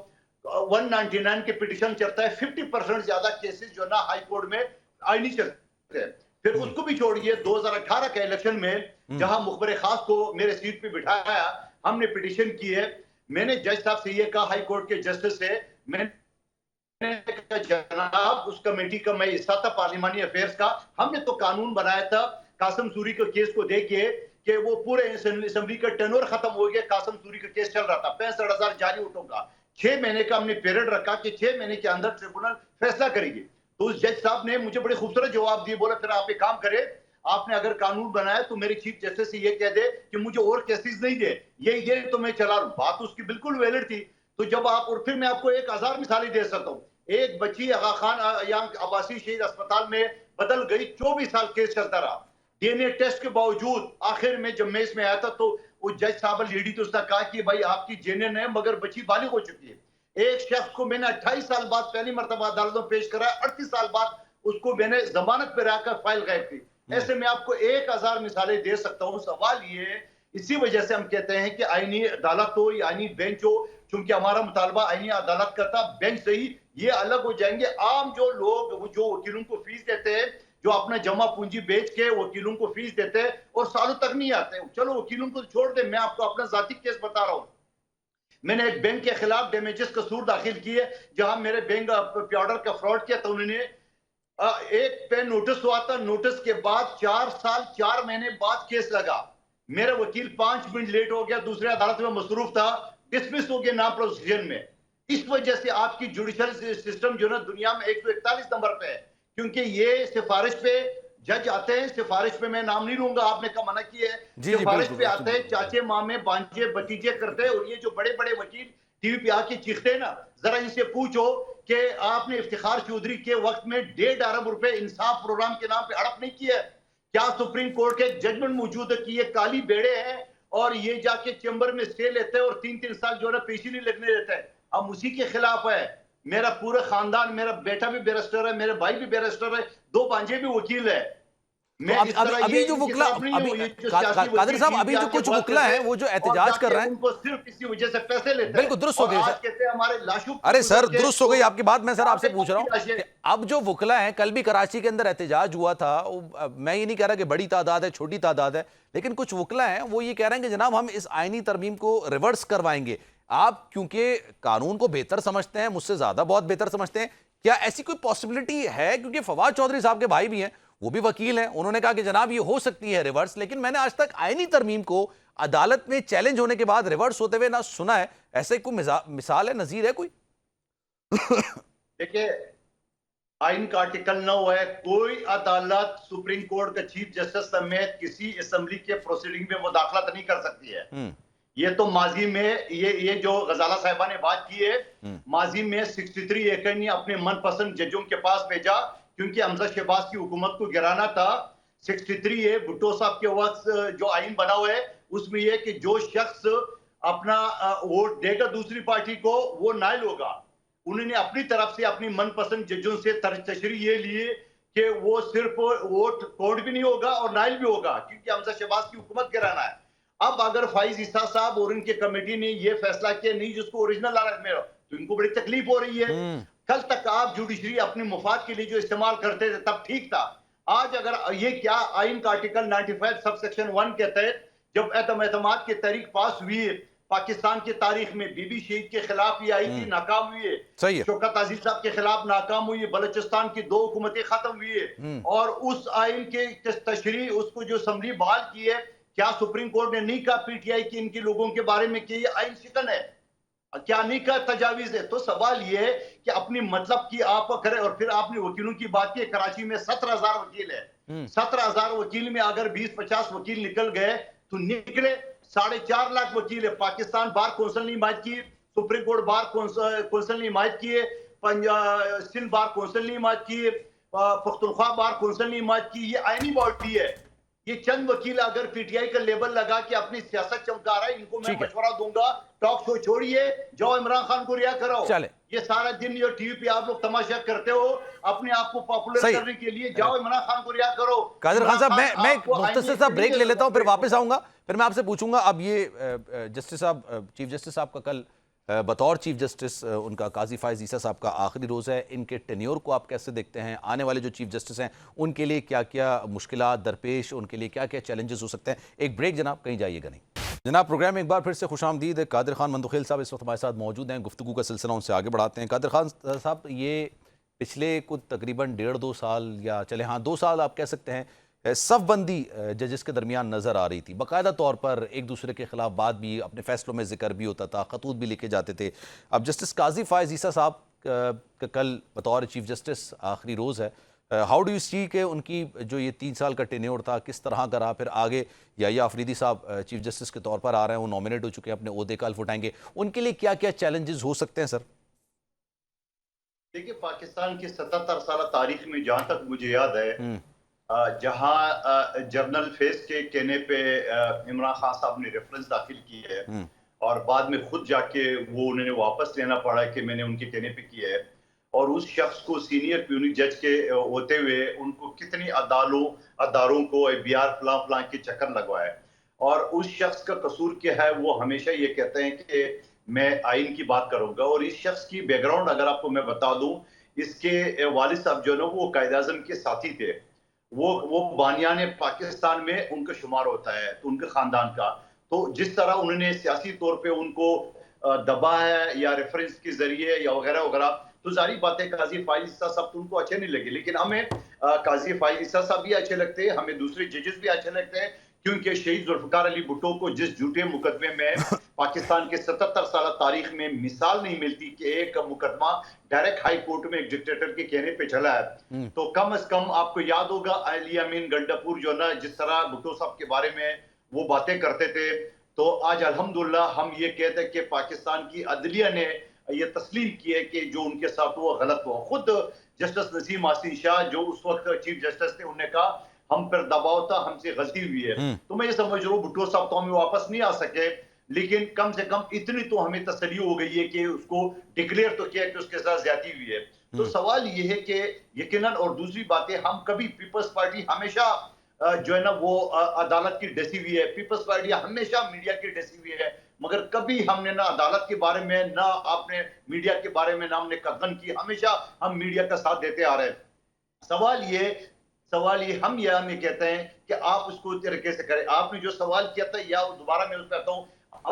199 کے پٹیشن چلتا ہے, 50% زیادہ کیسز جو نا ہائی کورٹ میں آئینی چلتے ہیں. پھر اس کو بھی چھوڑیے, 2018 کے الیکشن میں جہاں مخبر خاص کو میرے سیٹ پہ بٹھایا, ہم نے پٹیشن کی ہے. میں نے جج صاحب سے یہ کہا, ہائی کورٹ کے جسٹس سے, میں نے کہا جناب اس کمیٹی کا میں حصہ تھا پارلیمانی افیئرز کا, ہم نے تو قانون بنایا تھا قاسم سوری کے کیس کو دیکھ کے کہ وہ پورے اسمبلی کا ٹینور ختم ہو گیا, قاسم سوری کا کیس چل رہا تھا 65,000 جعلی ووٹوں کا. 6 مہینے کا ہم نے پیریڈ رکھا کہ 6 مہینے کے اندر ٹریبونل فیصلہ کرے گی. تو اس جج صاحب نے مجھے بڑے خوبصورت جواب دیے, بولا پھر آپ ایک کام کرے, آپ نے اگر قانون بنایا تو میرے چیف جسٹس سے یہ کہہ دے کہ مجھے اور کیسز نہیں دے, یہی دے تو میں چلا لوں. بات اس کی بالکل ویلڈ تھی. تو جب آپ, اور پھر میں آپ کو 1,000 مثالیں دے سکتا ہوں. ایک بچی آغا خان عباسی شہید اسپتال میں بدل گئی, 24 سال کیس چلتا رہا. ڈی این اے ٹیسٹ کے باوجود آخر میں جب میں اس میں آیا تھا تو وہ جج صاحب لیڈی تو اس نے کہا کہ بھائی آپ کی جینن ہے مگر بچی بالغ ہو چکی ہے. ایک شخص کو میں نے 28 سال بعد پہلی مرتبہ عدالت میں پیش کرا, 38 سال بعد اس کو میں نے ضمانت پہ رہا کر فائل غائب کی. ایسے میں آپ کو 1,000 مثالیں دے سکتا ہوں. سوال یہ ہے, اسی وجہ سے ہم کہتے ہیں کہ آئینی عدالت ہو یا آئینی بینچ ہو, چونکہ ہمارا مطالبہ آئینی عدالت کا تھا, بینچ سے ہی یہ الگ ہو جائیں گے. عام جو لوگ جو وکیلوں کو فیس دیتے ہیں, جو اپنا جمع پونجی بیچ کے وکیلوں کو فیس دیتے ہیں اور سالوں تک نہیں آتے, چلو وکیلوں کو چھوڑ دیں, میں آپ کو اپنا ذاتی کیس بتا رہا ہوں. میں نے ایک بینک کے خلاف ڈیمیجز قصور داخل کیے, جہاں میرے بینک پہ آرڈر کا فراڈ کیا, تو انہوں نے ایک پہ نوٹس ہوا تھا, نوٹس کے بعد 4 سال 4 مہینے بعد کیس لگا. میرا وکیل 5 منٹ لیٹ ہو گیا, دوسرے عدالت میں مصروف تھا, ڈسمس ہو گیا نام پروسیجن میں. اس وجہ سے آپ کی جوڈیشل سسٹم جو نا دنیا میں 141 نمبر پہ ہے, کیونکہ یہ سفارش پہ جج آتے ہیں, سفارش پہ میں نام نہیں لوں گا, آپ نے کہا منع کی ہے, سفارش پہ آتے ہیں, چاچے مامے بانجے بتیجے کرتے ہیں. اور یہ جو بڑے بڑے وکیل ٹی وی پہ آ کے چیختے ہیں نا, ذرا ان سے پوچھو کہ آپ نے افتخار چودھری کے وقت میں 1.5 ارب روپے انصاف پروگرام کے نام پہ ہڑپ نہیں کیا ہے کیا؟ سپریم کورٹ کے ججمنٹ موجود ہے کہ یہ کالی بیڑے ہیں اور یہ جا کے چیمبر میں اسٹے لیتے ہیں اور 3 سال جو ہے نا پیشی نہیں لگنے دیتے ہیں. ہم اسی کے خلاف ہے. میرا پورا خاندان, میرا بیٹا بھی بیرسٹر ہے, میرے بھائی بھی بیرسٹر ہے, 2 بانجے بھی وکیل ہے. ابھی جو وکلا, قادری صاحب ابھی جو کچھ وکلا ہیں وہ جو احتجاج کر رہے ہیں, ان کو صرف اسی وجہ سے پیسے لیتے ہیں. بالکل درست ہو گئی سر. ارے سر درست ہو گئی آپ کی بات. میں سر آپ سے پوچھ رہا ہوں, اب جو وکلا ہیں, کل بھی کراچی کے اندر احتجاج ہوا تھا, میں یہ نہیں کہہ رہا کہ بڑی تعداد ہے چھوٹی تعداد ہے, لیکن کچھ وکلا ہیں وہ یہ کہہ رہے ہیں کہ جناب ہم اس آئینی ترمیم کو ریورس کروائیں گے. آپ کیونکہ قانون کو بہتر سمجھتے ہیں، مجھ سے زیادہ بہت بہتر سمجھتے ہیں، کیا ایسی کوئی پاسبلٹی ہے؟ کیونکہ فواد چودھری صاحب کے بھائی بھی ہیں، وہ بھی وکیل ہیں، انہوں نے کہا کہ جناب یہ ہو سکتی ہے ریورس، لیکن میں نے آج تک آئینی ترمیم کو عدالت میں چیلنج ہونے کے بعد ریورس ہوتے ہوئے نہ سنا ہے. ایسے کوئی مثال ہے، نظیر ہے کوئی؟ دیکھیں، آئین کا آرٹیکل 9 ہے، کوئی عدالت سپریم کورٹ کا چیف جسٹس سمیت کسی اسمبلی کے پروسیڈنگ میں مداخلت نہیں کر سکتی ہے. یہ تو ماضی میں یہ جو غزالہ صاحبہ نے بات کی ہے، ماضی میں 63 ایکڑ نے اپنے من پسند ججوں کے پاس بھیجا کیونکہ حمزہ شہباز کی حکومت کو گرانا تھا. 63 ہے بھٹو صاحب کے وقت جو آئین بنا ہوا ہے اس میں یہ کہ جو شخص اپنا ووٹ دے گا دوسری پارٹی کو وہ نائل ہوگا. انہوں نے اپنی طرف سے اپنی من پسند ججوں سے تشریح یہ لیے کہ وہ صرف ووٹ کوڈ بھی نہیں ہوگا اور نائل بھی ہوگا کیونکہ حمزہ شہباز کی حکومت گرانا ہے. اب اگر فائز عیسیٰ صاحب اور ان کے کمیٹی نے یہ فیصلہ کیا نہیں جس کو اوریجنل عدالت میں تو ان کو بڑی تکلیف ہو رہی ہے. کل تک آپ جوڈیشری اپنے مفاد کے لیے جو استعمال کرتے تھے تب ٹھیک تھا. آج اگر یہ کیا آئین کا آرٹیکل 95 سب سیکشن 1 کے تحت جب اعتماد کی تحریک پاس ہوئی ہے پاکستان کی تاریخ میں بی بی شہید کے خلاف یہ آئی تھی، ناکام ہوئی ہے. شوکت عزیز صاحب کے خلاف ناکام ہوئی ہے. بلوچستان کی 2 حکومتیں ختم ہوئی ہے اور اس آئین کے تشریح اس کو جو اسمبلی بحال کی ہے، کیا سپریم کورٹ نے نہیں کہا پی ٹی آئی کی ان کے لوگوں کے بارے میں کہ یہ آئین شکن ہے؟ کیا نہیں کہا تجاویز ہے؟ تو سوال یہ ہے کہ اپنی مطلب کی آپ کریں. اور پھر آپ نے وکیلوں کی بات کی، کراچی میں 17,000 وکیل ہے. 17,000 وکیل میں اگر 20-50 وکیل نکل گئے تو نکلے 4.5 لاکھ وکیل ہے. پاکستان بار کونسل نے حمایت کی، سپریم کورٹ بار کونسل نے حمایت کی، سندھ بار کونسل نے حمایت کی، پختونخوا بار کونسل نے حمایت کی. یہ آئینی باڈی ہے. یہ چند وکیل اگر پی ٹی آئی کا لیبل لگا کہ اپنی سیاست چمکا رہا ہے، ان کو میں مشورہ دوں گا ٹاک شو چھوڑیے، جاؤ عمران خان کو رہا کرو. یہ سارا دن یہ ٹی وی پہ آپ لوگ تماشا کرتے ہو اپنے آپ کو پاپولر کرنے کے لیے، جاؤ عمران خان کو رہا کرو. قادر خان صاحب، میں ایک مختصر سا بریک لے لیتا ہوں، پھر واپس آؤں گا. پھر میں آپ سے پوچھوں گا، اب یہ جسٹس صاحب، چیف جسٹس صاحب کا کل بطور چیف جسٹس ان کا قاضی فائز عیسیٰ صاحب کا آخری روز ہے. ان کے ٹینیور کو آپ کیسے دیکھتے ہیں؟ آنے والے جو چیف جسٹس ہیں ان کے لیے کیا کیا مشکلات درپیش، ان کے لیے کیا کیا چیلنجز ہو سکتے ہیں؟ ایک بریک جناب، کہیں جائیے گا نہیں. جناب پروگرام میں ایک بار پھر سے خوش آمدید. قادر خان مندوخیل صاحب اس وقت ہمارے ساتھ موجود ہیں. گفتگو کا سلسلہ ان سے آگے بڑھاتے ہیں. قادر خان صاحب، یہ پچھلے کچھ تقریباً 1.5-2 سال یا چلے 2 سال آپ کہہ سکتے ہیں، صف بندی ججز کے درمیان نظر آ رہی تھی. باقاعدہ طور پر ایک دوسرے کے خلاف بات بھی، اپنے فیصلوں میں ذکر بھی ہوتا تھا، خطوط بھی لکھے جاتے تھے. اب جسٹس قاضی فائز عیسیٰ صاحب کا کل بطور چیف جسٹس آخری روز ہے. ہاؤ ڈو یو سی کہ ان کی جو یہ 3 سال کا ٹینیور تھا کس طرح کا رہا؟ پھر آگے یا آفریدی صاحب چیف جسٹس کے طور پر آ رہے ہیں، وہ نومینیٹ ہو چکے ہیں، اپنے عہدے کا حلف اٹھائیں گے. ان کے لیے کیا کیا چیلنجز ہو سکتے ہیں سر؟ دیکھیں، پاکستان کی 77 سالہ تاریخ میں جہاں تک مجھے یاد ہے، جہاں جنرل فیس کے کہنے پہ عمران خان صاحب نے ریفرنس داخل کی ہے اور بعد میں خود جا کے وہ انہوں نے واپس لینا پڑا کہ میں نے ان کے کہنے پہ کیا ہے، اور اس شخص کو سینئر پیونک جج کے ہوتے ہوئے ان کو کتنی اداروں کو BR فلاں کے چکر لگوائے. اور اس شخص کا قصور کیا ہے؟ وہ ہمیشہ یہ کہتے ہیں کہ میں آئین کی بات کروں گا. اور اس شخص کی بیک گراؤنڈ اگر آپ کو میں بتا دوں، اس کے والد صاحب جو ہے نا وہ قائد اعظم کے ساتھی تھے. وہ بانیان پاکستان میں ان کا شمار ہوتا ہے، تو ان کے خاندان کا. تو جس طرح انہوں نے سیاسی طور پہ ان کو دبا ہے یا ریفرنس کے ذریعے یا وغیرہ وغیرہ، تو ساری باتیں قاضی فائز عیسیٰ صاحب تو ان کو اچھے نہیں لگے. لیکن ہمیں قاضی فائز عیسیٰ صاحب بھی اچھے لگتے ہیں، ہمیں دوسرے ججز بھی اچھے لگتے ہیں، کیونکہ شہید ذوالفقار علی بھٹو کو جس جھوٹے مقدمے میں پاکستان کے 77 سالہ تاریخ میں مثال نہیں ملتی کہ ایک مقدمہ ڈائریکٹ ہائی کورٹ میں ایک ڈکٹیٹر کے کہنے پہ چلا ہے، تو کم از کم آپ کو یاد ہوگا علی امین گنڈاپور جو نا جس طرح بھٹو صاحب کے بارے میں وہ باتیں کرتے تھے. تو آج الحمدللہ ہم یہ کہتے ہیں کہ پاکستان کی عدلیہ نے یہ تسلیم کی ہے کہ جو ان کے ساتھ ہوا غلط ہوا. خود جسٹس نسیم آصین شاہ جو اس وقت چیف جسٹس تھے، انہوں نے کہا ہم پر دباؤ تھا، ہم سے غلطی ہوئی ہے. تو میں یہ سمجھ رہا ہوں بھٹو صاحب تو ہمیں واپس نہیں آ سکے، لیکن کم سے کم اتنی تو ہمیں تسلی ہو گئی ہے کہ اس کو ڈکلیئر تو کیا کہ اس کے ساتھ زیادتی ہوئی ہے. تو سوال یہ ہے کہ یقیناً، اور دوسری بات ہے، ہم کبھی پیپلز پارٹی ہمیشہ جو ہے نا وہ عدالت کی ڈسی ہوئی ہے، پیپلز پارٹی ہمیشہ میڈیا کی ڈسی ہوئی ہے، مگر کبھی ہم نے نہ عدالت کے بارے میں نہ اپنے میڈیا کے بارے میں نہ ہم نے قدغن کی. ہمیشہ ہم میڈیا کا ساتھ دیتے آ رہے ہیں. سوال یہ ہم یہ کہتے ہیں کہ آپ اس کو طریقے سے کریں. آپ نے جو سوال کیا تھا، یا دوبارہ میں اس پہ آتا ہوں،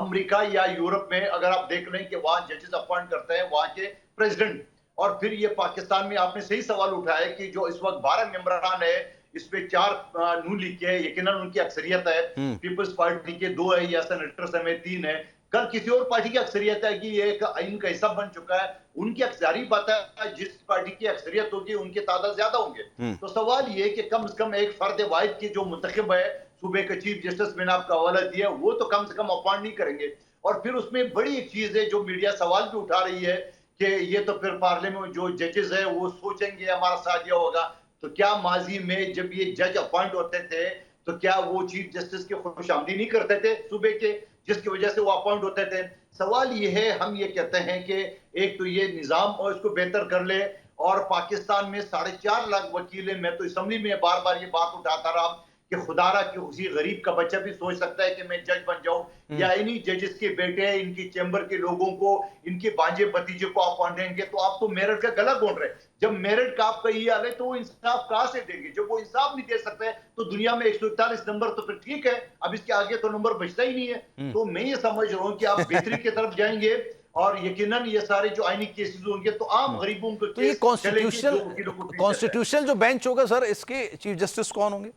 امریکہ یا یورپ میں اگر آپ دیکھ لیں کہ وہاں ججز اپوائنٹ کرتے ہیں وہاں کے پریزیڈنٹ، اور پھر یہ پاکستان میں آپ نے صحیح سوال اٹھایا کہ جو اس وقت 12 ممبران ہے، اس میں 4 نون لیگ کے یقیناً ان کی اکثریت ہے، پیپلز پارٹی کے 2 ہے یا سینیٹر سمیت 3 ہے، کل کسی اور پارٹی کی اکثریت ہے کہ یہ ایک آئین کا حصہ بن چکا ہے، ان کی اکثریت بات ہے جس پارٹی کی اکثریت ہوگی ان کی تعداد زیادہ ہوں گے. تو سوال یہ کہ کم از کم ایک فرد واحد کی جو منتخب ہے صوبے کے چیف جسٹس میں نے آپ کا حوالہ دیا، وہ تو کم سے کم اپوائنٹ نہیں کریں گے. اور پھر اس میں بڑی ایک چیز ہے جو میڈیا سوال بھی اٹھا رہی ہے کہ یہ تو پھر پارلیمنٹ جو ججز ہیں وہ سوچیں گے ہمارا ساتھ یہ ہوگا. تو کیا ماضی میں جب یہ جج اپوائنٹ ہوتے تھے تو کیا وہ چیف جسٹس کی خوش آمدید نہیں کرتے تھے صوبے کے، جس کی وجہ سے وہ اپوائنٹ ہوتے تھے؟ سوال یہ ہے، ہم یہ کہتے ہیں کہ ایک تو یہ نظام اور اس کو بہتر کر لے، اور پاکستان میں 4.5 لاکھ وکیل ہیں. میں تو اسمبلی میں بار بار یہ بات اٹھاتا رہا کہ خدا را کہ اسی غریب کا بچہ بھی سوچ سکتا ہے کہ میں جج بن جاؤں، یا انہی ججز کے بیٹے ان کی چیمبر کے لوگوں کو، ان کے بانجے بتیجے کو آپ اپوائنٹ دیں گے تو آپ تو میرٹ کا گلا گھونٹ رہے. جب میرٹ کا آپ کا یہ حال ہے تو وہ انصاف کہاں سے دیں گے؟ جب وہ انصاف نہیں دے سکتے تو دنیا میں 141 نمبر تو پھر ٹھیک ہے، اب اس کے آگے تو نمبر بچتا ہی نہیں ہے. تو میں یہ سمجھ رہا ہوں کہ آپ بہتری کی طرف جائیں گے اور یقیناً یہ سارے جو آئینی کیسز ہوں گے تو عام غریبوں کو تو یہ کانسٹیٹیوشنل جو بینچ ہوگا سر، اس کے چیف جسٹس کون ہوں گے؟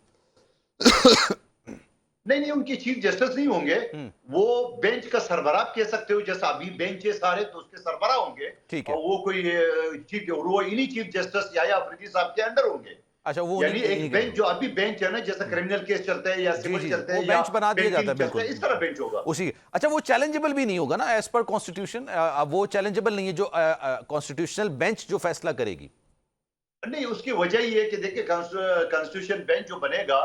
نہیں نہیں، ان کے چیف جسٹس نہیں ہوں گے، وہ بینچ کا سربراہ کہہ سکتے ہو، جیسا ابھی بینچ ہے سارے تو اس کے سربراہ ہوں گے. ٹھیک ہے، اور وہ کوئی چیف، وہ انہی چیف جسٹس یا افریدی صاحب کے انڈر ہوں گے. اچھا، وہ یعنی ایک بینچ جو ابھی بینچ ہے نا، جیسا کرمنل کیس چلتے ہیں یا سول چلتے ہیں، وہ بینچ بنا دیا جاتا ہے، بالکل اس طرح بینچ ہوگا اسی. اچھا، وہ چیلنجبل بھی نہیں ہوگا نا ایز پر کانسٹیٹیوشن؟ وہ چیلنجبل نہیں ہے جو کانسٹیٹیوشنل بینچ جو فیصلہ کرے گی؟ نہیں، اس کی وجہ یہ ہے کہ دیکھیں کانسٹیٹیوشن بینچ جو بنے گا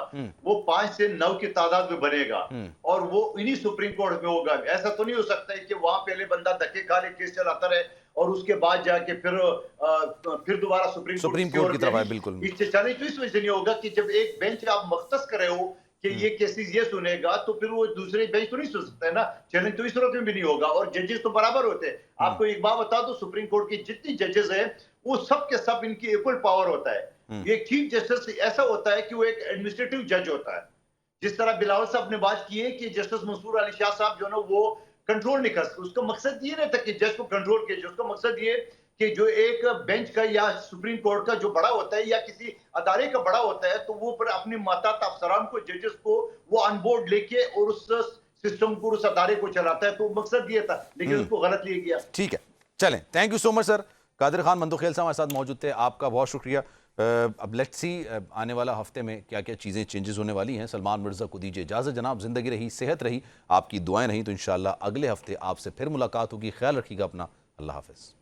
وہ 5 سے 9 کی تعداد میں بنے گا، اور وہ انہی سپریم کورٹ میں ہوگا. ایسا تو نہیں ہو سکتا ہے کہ وہاں پہلے بندہ دھکے کھا لے کیس چلاتا رہے اور اس کے بعد جا کے پھر دوبارہ سپریم کورٹ کی طرف آئے. بالکل چلے. تو اس وجہ سے نہیں ہوگا کہ جب ایک بینچ آپ مختص کرے ہو کہ یہ کیسز یہ سنے گا تو پھر وہ دوسرے بینچ تو نہیں سن سکتا ہے نا. چیلنج تو اس صورت میں بھی نہیں ہوگا، اور ججز تو برابر ہوتے ہیں. آپ کو ایک بات بتا دو، سپریم کورٹ کی جتنی ججز ہیں وہ سب کے سب ان کی ایکول پاور ہوتا ہے. ایک چیف جسٹس ایسا ہوتا ہے کہ وہ ایک ایڈمنسٹریٹو جج ہوتا ہے. جس طرح بلاول صاحب نے بات کی ہے کہ جسٹس منصور علی شاہ صاحب جو نا وہ کنٹرول نہیں کر سکتے، اس کا مقصد یہ نہیں تھا کہ جج کو کنٹرول کیجیے، اس کا مقصد یہ کہ جو ایک بینچ کا یا سپریم کورٹ کا جو بڑا ہوتا ہے یا کسی ادارے کا بڑا ہوتا ہے تو وہ پر اپنے ماتحت افسران کو، ججز کو وہ آن بورڈ لے کے اور اس سسٹم کو، اس ادارے کو چلاتا ہے. تو مقصد یہ تھا، لیکن اس کو غلط لیا گیا. ٹھیک ہے، چلیں، تھینک یو سو مچ سر. قادر خان مندوخیل صاحب ہمارے ساتھ موجود تھے، آپ کا بہت شکریہ. اب لیٹس سی آنے والا ہفتے میں کیا کیا چیزیں چینجز ہونے والی ہیں. سلمان مرزا کو دیجیے اجازت جناب. زندگی رہی، صحت رہی، آپ کی دعائیں رہیں تو انشاءاللہ اگلے ہفتے آپ سے پھر ملاقات ہوگی. خیال رکھیے گا اپنا. اللہ حافظ.